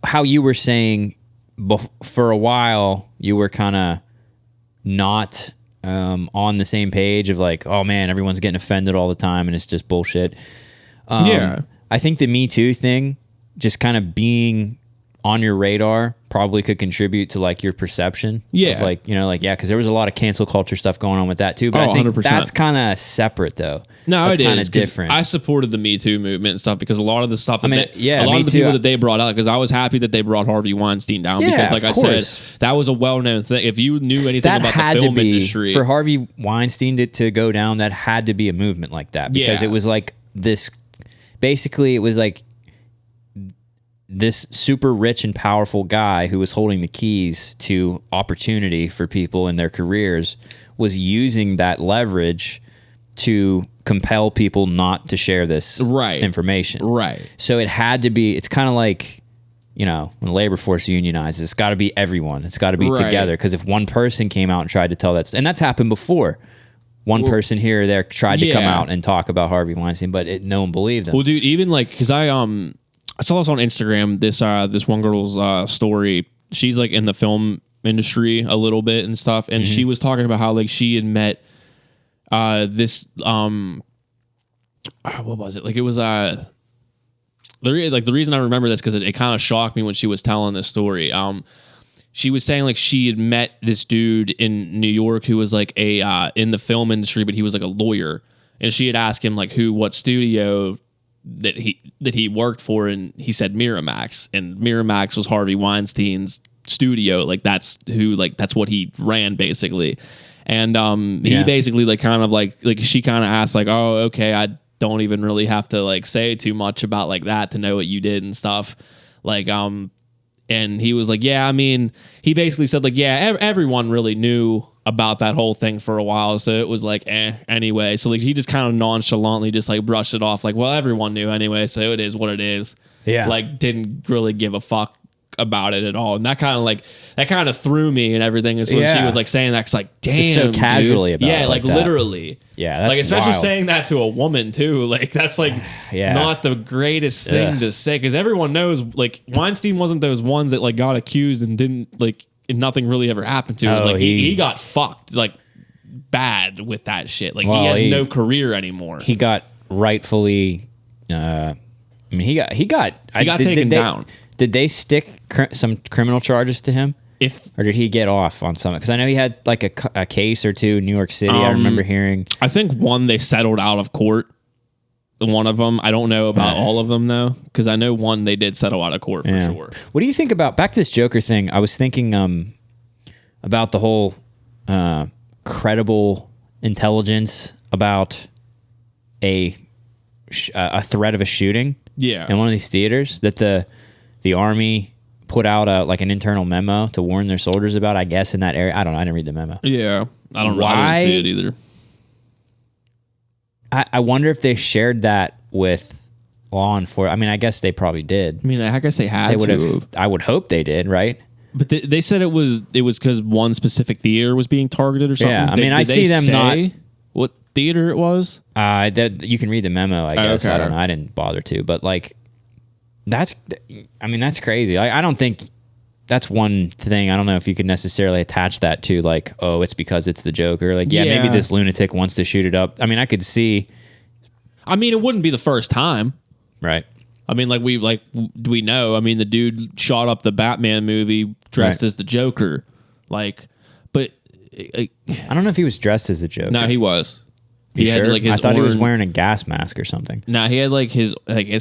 B: How you were saying for a while, you were kind of not on the same page of like, oh man, everyone's getting offended all the time and it's just bullshit. I think the Me Too thing, just kind of being on your radar, probably could contribute to like your perception.
A: Yeah.
B: Of like, because there was a lot of cancel culture stuff going on with that too. But I think
A: 100%.
B: That's kind of separate though.
A: No,
B: that's
A: kind of
B: different.
A: I supported the Me Too movement and stuff because a lot of the stuff, a lot of the
B: too.
A: people that they brought out, because I was happy that they brought Harvey Weinstein down because, like I said, that was a well-known thing. If you knew anything about the film industry,
B: for Harvey Weinstein to go down, that had to be a movement like that because it was like this. Basically, it was like this super rich and powerful guy who was holding the keys to opportunity for people in their careers was using that leverage to compel people not to share this information.
A: Right.
B: So it had to be, it's kind of like, when labor force unionizes, it's got to be everyone. It's got to be together. Because if one person came out and tried to tell that, and that's happened before. One person here or there tried to come out and talk about Harvey Weinstein, but no one believed them.
A: Well, dude, even like, because I saw this on Instagram, this one girl's story. She's like in the film industry a little bit and stuff. And she was talking about how like she had met this what was it? Like it was the reason I remember this because it kind of shocked me when she was telling this story. She was saying like she had met this dude in New York who was like in the film industry, but he was like a lawyer, and she had asked him like what studio that he worked for, and he said Miramax, and Miramax was Harvey Weinstein's studio. Like that's what he ran basically. And he basically like kind of like she kind of asked like, oh, okay, I don't even really have to like say too much about like that to know what you did and stuff. Like and he was like, yeah, I mean, he basically said like, yeah, everyone really knew about that whole thing for a while, so it was like anyway. So like he just kind of nonchalantly just like brushed it off like, well, everyone knew anyway, so it is what it is.
B: Yeah,
A: like didn't really give a fuck about it at all. And that kind of threw me and everything is when she was like saying that, cause like damn,
B: so casually
A: dude.
B: about it
A: like literally.
B: Yeah, that's
A: like especially
B: wild.
A: saying that to a woman too. Like that's like not the greatest thing to say, because everyone knows like Weinstein wasn't those ones that like got accused and didn't like and nothing really ever happened to him. Like he got fucked like bad with that shit. Like he has no career anymore.
B: He got rightfully. I mean, he got
A: taken down.
B: Did they stick some criminal charges to him? Or did he get off on something? Because I know he had like a case or two in New York City. I remember hearing.
A: I think one they settled out of court. One of them. I don't know about all of them though, because I know one they did settle out of court for sure.
B: What do you think about back to this Joker thing? I was thinking about the whole credible intelligence about a threat of a shooting.
A: Yeah,
B: in one of these theaters that the Army put out an internal memo to warn their soldiers about, I guess, in that area. I don't know. I didn't read the memo.
A: Yeah. I don't know. I didn't see it either.
B: I wonder if they shared that with law enforcement. I mean, I guess they probably did.
A: I mean, I guess they had to.
B: I would hope they did, right?
A: But they said it was because one specific theater was being targeted or something.
B: Yeah, I mean, I see them not...
A: what theater it was?
B: You can read the memo, I guess.
A: Okay.
B: I don't know. I didn't bother to. But, that's crazy. I don't think that's one thing. I don't know if you could necessarily attach that to like, oh, it's because it's the Joker. Like, maybe this lunatic wants to shoot it up. I mean, I could see.
A: I mean, it wouldn't be the first time.
B: Right.
A: I mean, we know. I mean, the dude shot up the Batman movie dressed as the Joker. Like, but
B: I don't know if he was dressed as the Joker.
A: No, he was.
B: He had like his. I thought he was wearing a gas mask or something.
A: No, he had like his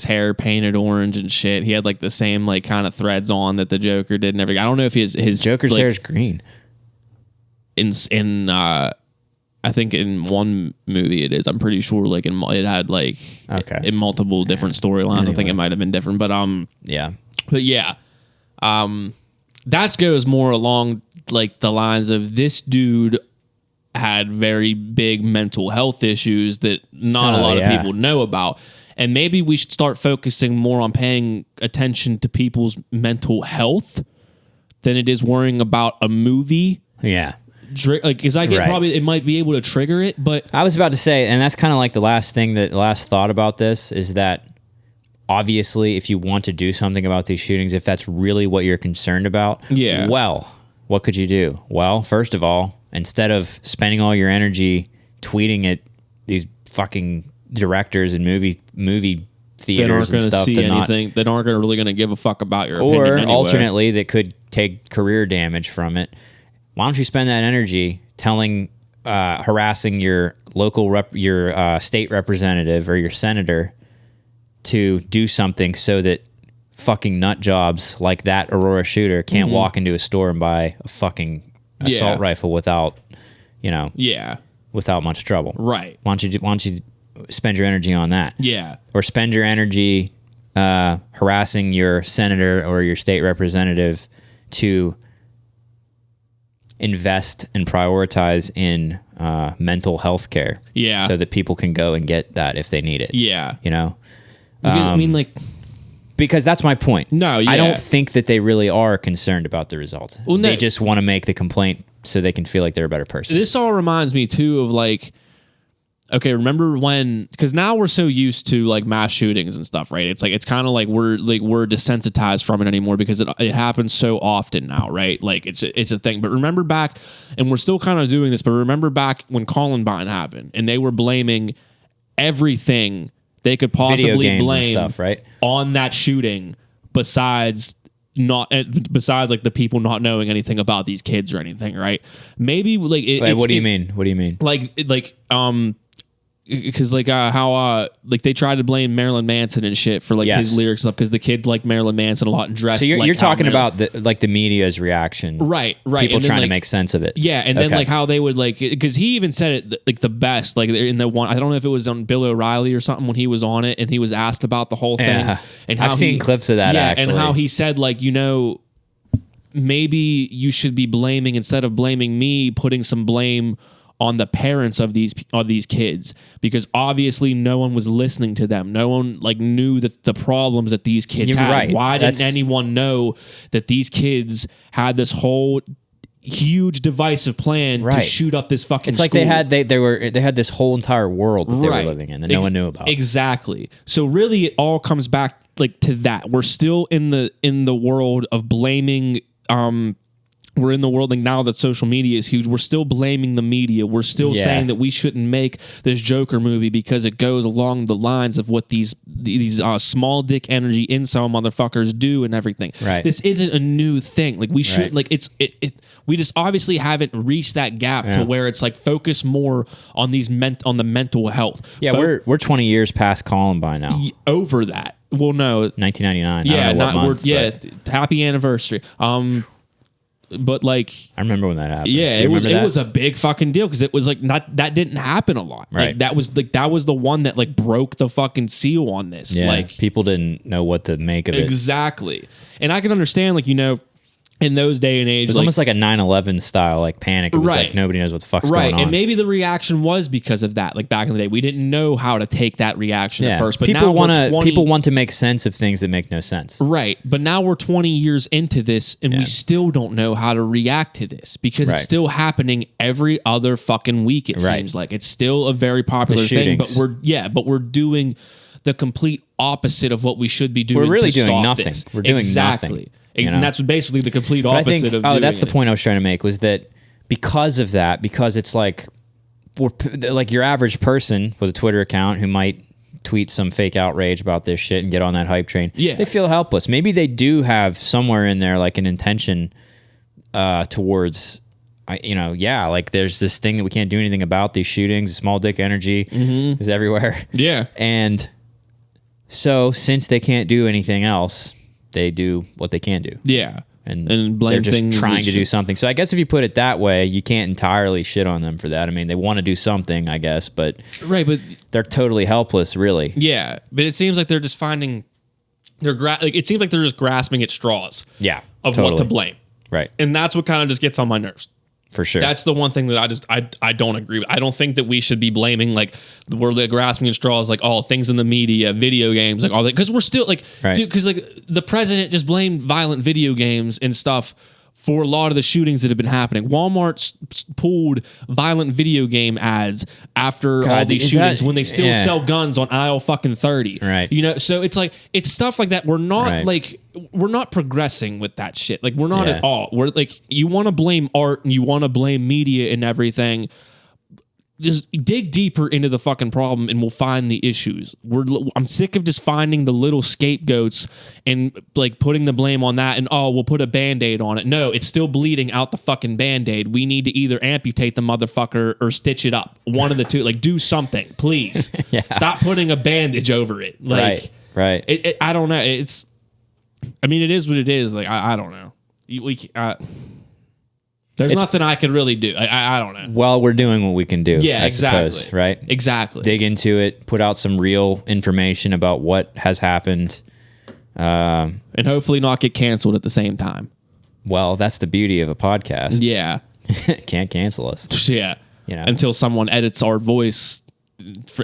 A: hair painted orange and shit. He had like the same like kind of threads on that the Joker did and everything. I don't know if his
B: Joker's hair is green.
A: I think in one movie it is. I'm pretty sure like it had like in multiple different storylines. Anyway. I think it might have been different, but that goes more along like the lines of this dude had very big mental health issues that not a lot of people know about. And maybe we should start focusing more on paying attention to people's mental health than it is worrying about a movie.
B: Yeah.
A: Like, because probably it might be able to trigger it, but
B: I was about to say, and that's kind of like the last thought about this is that obviously if you want to do something about these shootings, if that's really what you're concerned about, well, what could you do? Well, first of all, instead of spending all your energy tweeting at these fucking directors and movie theaters and stuff
A: that aren't really going to give a fuck about your opinion
B: or
A: anyway.
B: Alternately that could take career damage from it. Why don't you spend that energy harassing your local your state representative or your senator to do something so that fucking nut jobs like that Aurora shooter can't walk into a store and buy a fucking assault rifle without much trouble.
A: Right.
B: Why don't you spend your energy on that?
A: Yeah.
B: Or spend your energy harassing your senator or your state representative to invest and prioritize in mental health care.
A: Yeah.
B: So that people can go and get that if they need it.
A: Yeah.
B: You know?
A: Because,
B: because that's my point.
A: No, yeah.
B: I don't think that they really are concerned about the results. Well, they just want to make the complaint so they can feel like they're a better person.
A: This all reminds me too of like, okay, remember when? Because now we're so used to like mass shootings and stuff, right? It's like it's kind of like we're desensitized from it anymore because it happens so often now, right? Like it's a thing. But remember back, and we're still kind of doing this. But remember back when Columbine happened, and they were blaming everything they could possibly blame
B: stuff, right?
A: on that shooting, besides like the people not knowing anything about these kids or anything, right? Maybe like
B: what do you mean? What do you mean?
A: Because how they tried to blame Marilyn Manson and shit for like his lyrics stuff because the kid liked Marilyn Manson a lot and dressed.
B: So you're talking about the media's reaction,
A: right?
B: People trying to make sense of it,
A: and then like how they would like because he even said it like the best like in the one I don't know if it was on Bill O'Reilly or something when he was on it and he was asked about the whole thing and how
B: I've seen clips of that actually.
A: And how he said like maybe you should be blaming instead of blaming me, putting some blame on the parents of these kids because obviously no one was listening to them. No one like knew that the problems that these kids had.
B: Right.
A: Why didn't anyone know that these kids had this whole huge divisive plan to shoot up this fucking
B: It's like
A: school?
B: they had this whole entire world that they were living in that no one knew about.
A: Exactly. So really it all comes back like to that. We're still in the world of blaming we're in the world like now that social media is huge. We're still blaming the media. We're still saying that we shouldn't make this Joker movie because it goes along the lines of what these small dick energy incel motherfuckers do and everything.
B: Right.
A: This isn't a new thing. Like we should like we just obviously haven't reached that gap to where it's like focus more on on the mental health.
B: Yeah, we're 20 years past Columbine now.
A: Over that. Well, no,
B: 1999.
A: Yeah,
B: I don't know what month,
A: happy anniversary. But like
B: I remember when that happened.
A: Yeah, it was a big fucking deal because it was like that didn't happen a lot.
B: Right.
A: Like that was the one that like broke the fucking seal on this.
B: Yeah,
A: like
B: people didn't know what to make of it.
A: Exactly. And I can understand like in those day and age,
B: it was almost like a 9/11 style like panic. It was like nobody knows what the fuck's going on.
A: And maybe the reaction was because of that. Like back in the day, we didn't know how to take that reaction at first. But
B: people want to make sense of things that make no sense.
A: Right. But now we're 20 years into this, and we still don't know how to react to this because it's still happening every other fucking week. It seems like it's still a very popular thing. But we're doing the complete opposite of what we should be doing.
B: We're really
A: to
B: doing
A: stop
B: nothing.
A: This.
B: We're doing nothing.
A: And that's basically the complete opposite of doing
B: that's the point I was trying to make, was that because of that, because it's like your average person with a Twitter account who might tweet some fake outrage about this shit and get on that hype train, they feel helpless. Maybe they do have somewhere in there like an intention towards, like there's this thing that we can't do anything about, these shootings, small dick energy is everywhere.
A: Yeah.
B: And so since they can't do anything else, they do what they can do.
A: Yeah.
B: And blame they're just trying to do something. So I guess if you put it that way, you can't entirely shit on them for that. I mean, they want to do something, I guess, but they're totally helpless, really.
A: Yeah, but it seems like they're just finding it seems like they're just grasping at straws.
B: Yeah,
A: of what to blame.
B: Right,
A: and that's what kind of just gets on my nerves.
B: For sure.
A: That's the one thing that I don't agree with. I don't think that we should be blaming, like, we're like grasping at straws, like, all things in the media, video games, like all that. Because we're still like, dude, because like the president just blamed violent video games and stuff for a lot of the shootings that have been happening. Walmart pulled violent video game ads after all these shootings when they still sell guns on aisle fucking 30.
B: Right.
A: So it's like, it's stuff like that. We're not we're not progressing with that shit. Like, we're not at all. We're like, you want to blame art and you want to blame media and everything. Just dig deeper into the fucking problem and we'll find the issues. I'm sick of just finding the little scapegoats and like putting the blame on that and we'll put a Band-Aid on it. No, it's still bleeding out the fucking Band-Aid. We need to either amputate the motherfucker or stitch it up. One of the two. Like, do something, please. Stop putting a bandage over it. Like,
B: right.
A: I don't know. It is what it is. Like, I don't know. There's nothing I could really do. I don't know.
B: Well, we're doing what we can do.
A: Yeah, exactly.
B: Suppose, right?
A: Exactly.
B: Dig into it, put out some real information about what has happened.
A: And hopefully not get canceled at the same time.
B: Well, that's the beauty of a podcast.
A: Yeah.
B: Can't cancel us.
A: Yeah. Until someone edits our voice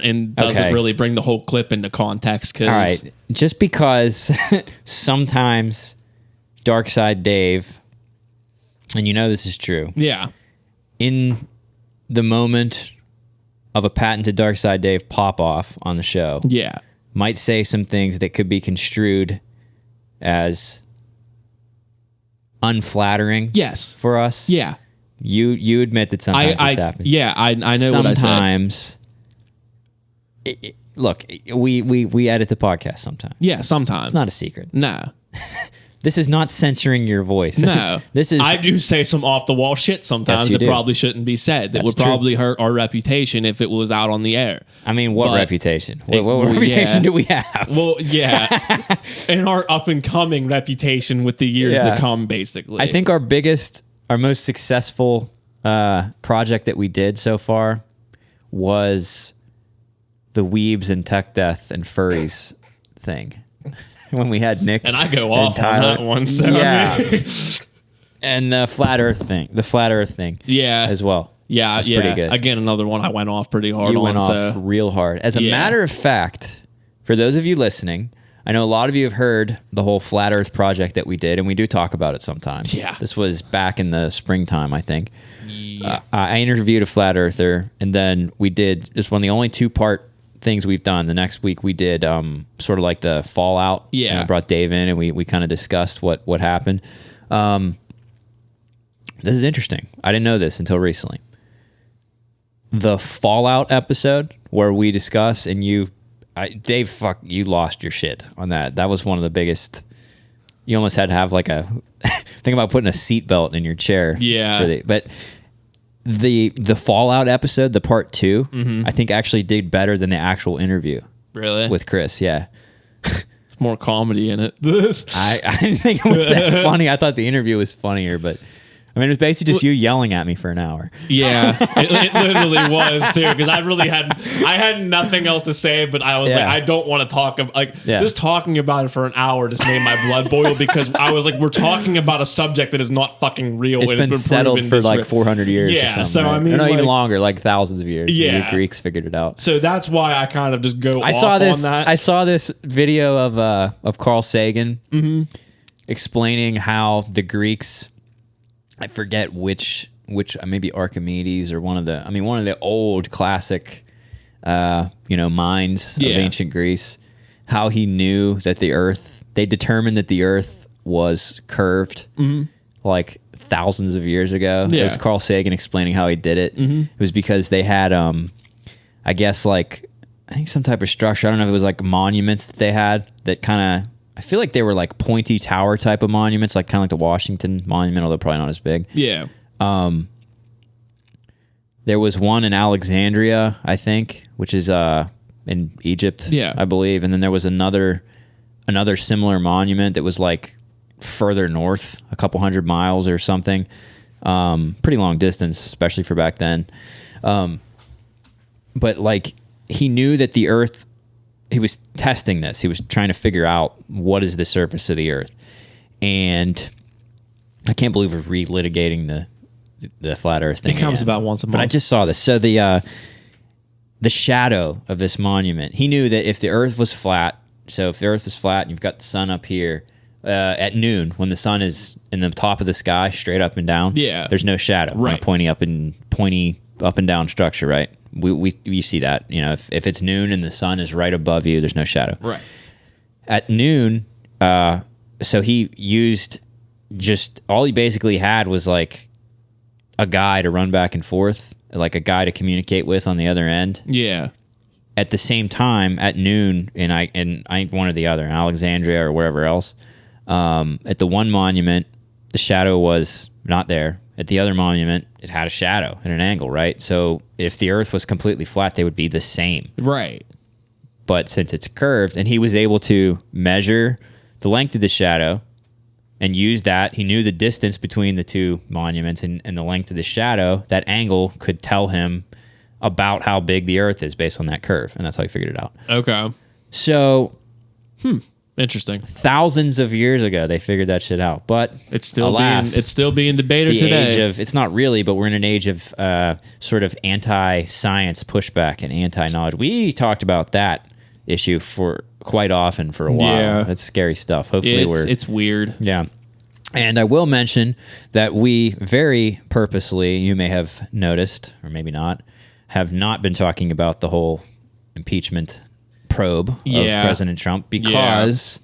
A: and doesn't really bring the whole clip into context.
B: All right. Just because sometimes Dark Side Dave... And this is true.
A: Yeah.
B: In the moment of a patented Dark Side Dave pop-off on the show, might say some things that could be construed as unflattering for us.
A: Yeah.
B: You admit that sometimes this happens.
A: Yeah, I know
B: sometimes,
A: what I said.
B: Sometimes, look, we edit the podcast sometimes.
A: Yeah, sometimes.
B: It's not a secret.
A: No.
B: This is not censoring your voice.
A: No. I do say some off-the-wall shit sometimes that probably shouldn't be said. That would probably hurt our reputation if it was out on the air.
B: I mean, what reputation? What reputation do we have?
A: Well, yeah. And our up-and-coming reputation with the years to come, basically.
B: I think our most successful project that we did so far was the Weebs and Tech Death and Furries thing. When we had Nick
A: and I go off on that one, so
B: and the flat Earth thing, as well.
A: Yeah,
B: that's pretty good.
A: Again, another one I went off pretty hard.
B: You went off real hard. As a matter of fact, for those of you listening, I know a lot of you have heard the whole flat Earth project that we did, and we do talk about it sometimes.
A: Yeah,
B: this was back in the springtime, I think. Yeah. I interviewed a flat earther, and then we did. It's one of the only 2-part things we've done. The next week we did sort of like the fallout.
A: Yeah.
B: And I brought Dave in and we kind of discussed what happened. This is interesting. I didn't know this until recently. The fallout episode where we discuss and Dave, you lost your shit on that. That was one of the biggest. You almost had to have like a think about putting a seatbelt in your chair.
A: Yeah.
B: But the fallout episode, the part 2, I think actually did better than the actual interview.
A: Really?
B: With Chris, yeah.
A: There's more comedy in it.
B: I didn't think it was that funny. I thought the interview was funnier, but I mean, it was basically just you yelling at me for an hour.
A: Yeah, it literally was too. Because I had nothing else to say, but I was like, I don't want to talk. Just talking about it for an hour just made my blood boil because I was like, we're talking about a subject that is not fucking real.
B: It's been settled for like 400 years. Yeah, or something,
A: so
B: right?
A: I mean,
B: no, even longer, like thousands of years.
A: Yeah,
B: the Greeks figured it out.
A: So that's why I kind of just go.
B: On that. I saw this video of Carl Sagan explaining how the Greeks. I forget which maybe Archimedes or one of the old classic minds of ancient Greece, how he knew that they determined that the earth was curved, like thousands of years ago.
A: Yeah.
B: It was Carl Sagan explaining how he did it. It was because they had, I guess, like, I think some type of structure. I don't know if it was like monuments that they had that kind of, I feel like they were like pointy tower type of monuments, like kind of like the Washington Monument, although probably not as big.
A: Yeah.
B: There was one in Alexandria, I think, which is in Egypt, I believe. And then there was another similar monument that was like further north, a couple 100 miles or something. Pretty long distance, especially for back then. But like he knew that the Earth, he was testing this. He was trying to figure out what is the surface of the Earth. And I can't believe we're relitigating the flat Earth thing.
A: It comes about once a month.
B: But I just saw this. So the shadow of this monument, he knew that if the Earth was flat, so if the Earth is flat and you've got the sun up here, at noon, when the sun is in the top of the sky, straight up and down, there's no shadow.
A: Right.
B: Pointy up and down structure, right? We see that. You know, if it's noon and the sun is right above you, there's no shadow.
A: Right.
B: At noon, so he used all he basically had was like a guy to run back and forth, like a guy to communicate with on the other end.
A: Yeah.
B: At the same time, at noon, and I ain't one or the other, in Alexandria or wherever else, at the one monument, the shadow was not there. At the other monument, it had a shadow at an angle, right? So if the Earth was completely flat, they would be the same.
A: Right.
B: But since it's curved, and he was able to measure the length of the shadow and use that, he knew the distance between the two monuments and the length of the shadow, that angle could tell him about how big the Earth is based on that curve. And that's how he figured it out.
A: Okay.
B: So...
A: Interesting.
B: Thousands of years ago, they figured that shit out, but
A: it's still being debated today.
B: It's not really, but we're in an age of sort of anti-science pushback and anti-knowledge. We talked about that issue for quite often for a while.
A: Yeah.
B: That's scary stuff. Hopefully,
A: it's weird.
B: Yeah. And I will mention that we very purposely, you may have noticed, or maybe not, have not been talking about the whole impeachment probe of President Trump because,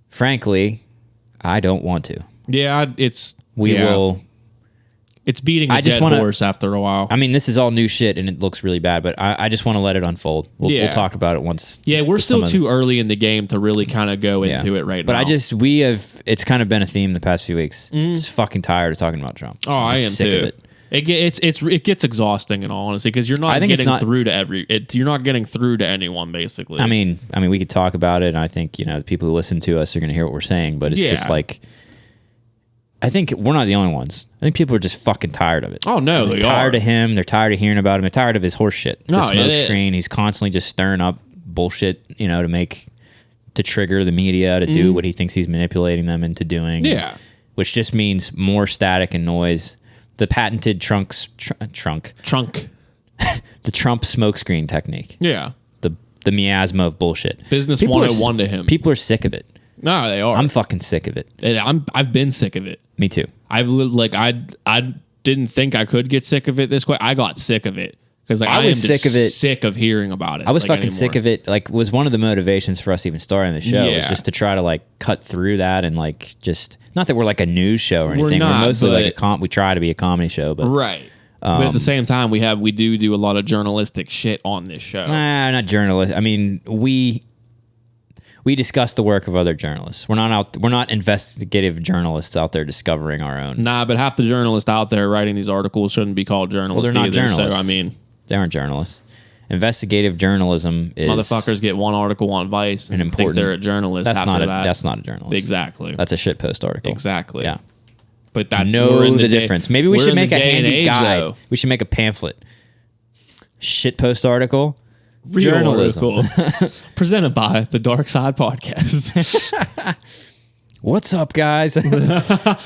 B: frankly, I don't want to.
A: Yeah,
B: will.
A: It's beating a dead horse after a while.
B: I mean, this is all new shit and it looks really bad, but I just want to let it unfold. We'll talk about it once.
A: Yeah, we're still too early in the game to really kind of go into it right now.
B: But it's kind of been a theme the past few weeks. Just fucking tired of talking about Trump.
A: Oh, I am sick of it. It gets exhausting in all honesty because you're not getting through to you're not getting through to anyone basically.
B: I mean, we could talk about it, and I think the people who listen to us are going to hear what we're saying. But it's just like, I think we're not the only ones. I think people are just fucking tired of it.
A: Oh no,
B: they're tired of him. They're tired of hearing about him. They're tired of his horse shit. The smoke screen. He's constantly just stirring up bullshit, to trigger the media to do what he thinks he's manipulating them into doing.
A: Yeah,
B: which just means more static and noise. The patented trunk. The Trump smokescreen technique.
A: Yeah.
B: The miasma of bullshit.
A: Business 101 to him.
B: People are sick of it.
A: No, they are.
B: I'm fucking sick of it.
A: And I've been sick of it.
B: Me too.
A: I didn't think I could get sick of it this quick. I got sick of it. Because I was sick of it. Sick of hearing about it.
B: I was fucking sick of it. Like, was one of the motivations for us even starting the show was just to try to cut through that and just not that we're like a news show or anything. We're mostly we try to be a comedy show, but
A: right. But at the same time, we do a lot of journalistic shit on this show.
B: Nah, not journalists. I mean, we discuss the work of other journalists. We're not investigative journalists out there discovering our own.
A: Nah, but half the journalists out there writing these articles shouldn't be called journalists.
B: Well, they're not journalists.
A: So
B: they aren't journalists. Investigative journalism is...
A: Motherfuckers get one article on Vice and think they're a journalist.
B: That's not a journalist.
A: Exactly.
B: That's a shitpost article.
A: Exactly.
B: Yeah.
A: But that's
B: the difference. Maybe we should make a handy guide.
A: Though.
B: We should make a pamphlet. Shitpost article.
A: Real
B: journalism.
A: Article. Presented by the Dark Side Podcast.
B: What's up, guys?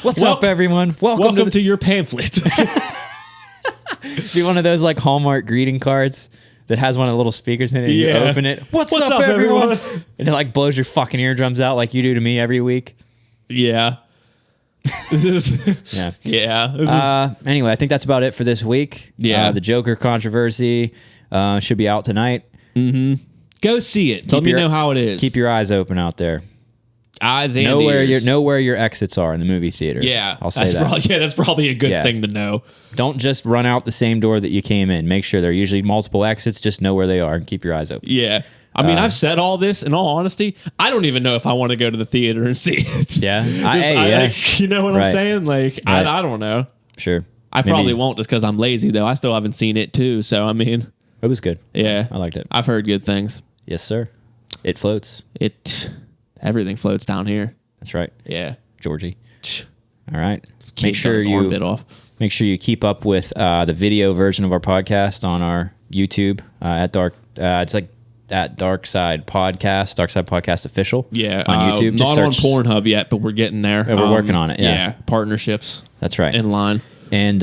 B: What's up, everyone?
A: Welcome to your pamphlet.
B: Be one of those Hallmark greeting cards that has one of the little speakers in it. And you open it. What's up, everyone? And it blows your fucking eardrums out like you do to me every week.
A: Yeah.
B: Yeah. Anyway, I think that's about it for this week.
A: Yeah.
B: The Joker controversy should be out tonight.
A: Mm-hmm. Go see it. Let me know how it is.
B: Keep your eyes open out there.
A: Eyes and
B: ears.
A: ears.
B: Know where your exits are in the movie theater.
A: Yeah.
B: I'll say that.
A: That's probably a good thing to know.
B: Don't just run out the same door that you came in. Make sure there are usually multiple exits. Just know where they are and keep your eyes open.
A: Yeah. I mean, I've said all this. In all honesty, I don't even know if I want to go to the theater and see it.
B: Yeah.
A: Like, you know what I'm saying? Like, right. I don't know.
B: Sure.
A: I probably won't just because I'm lazy, though. I still haven't seen it, too. So, I mean.
B: It was good.
A: Yeah.
B: I liked it.
A: I've heard good things.
B: Yes, sir. It floats.
A: Everything floats down here.
B: That's right.
A: Yeah.
B: Georgie. All right.
A: Make sure
B: you keep up with the video version of our podcast on our YouTube it's like at Dark Side Podcast Official.
A: Yeah,
B: on YouTube.
A: Not on Pornhub yet, but we're getting there.
B: We're working on it. Yeah,
A: partnerships.
B: That's right.
A: In line,
B: and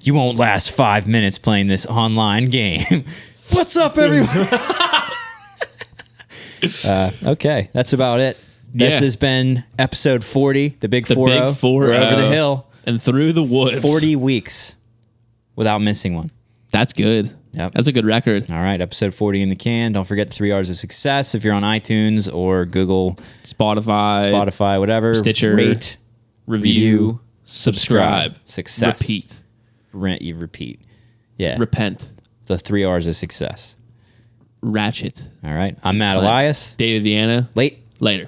B: you won't last 5 minutes playing this online game. What's up, everyone? Okay, that's about it. This has been episode 40, the Big 4-0.
A: Big 4-0.
B: We're over the hill
A: and through the woods.
B: 40 weeks without missing one.
A: That's good.
B: Yep.
A: That's a good record.
B: All right, episode 40 in the can. Don't forget the 3 R's of success. If you're on iTunes or Google,
A: Spotify,
B: whatever,
A: Stitcher,
B: rate,
A: review, subscribe,
B: success,
A: repeat.
B: Yeah,
A: repent.
B: The 3 R's of success.
A: Ratchet.
B: All right, I'm Matt Elias.
A: David Viana.
B: Later.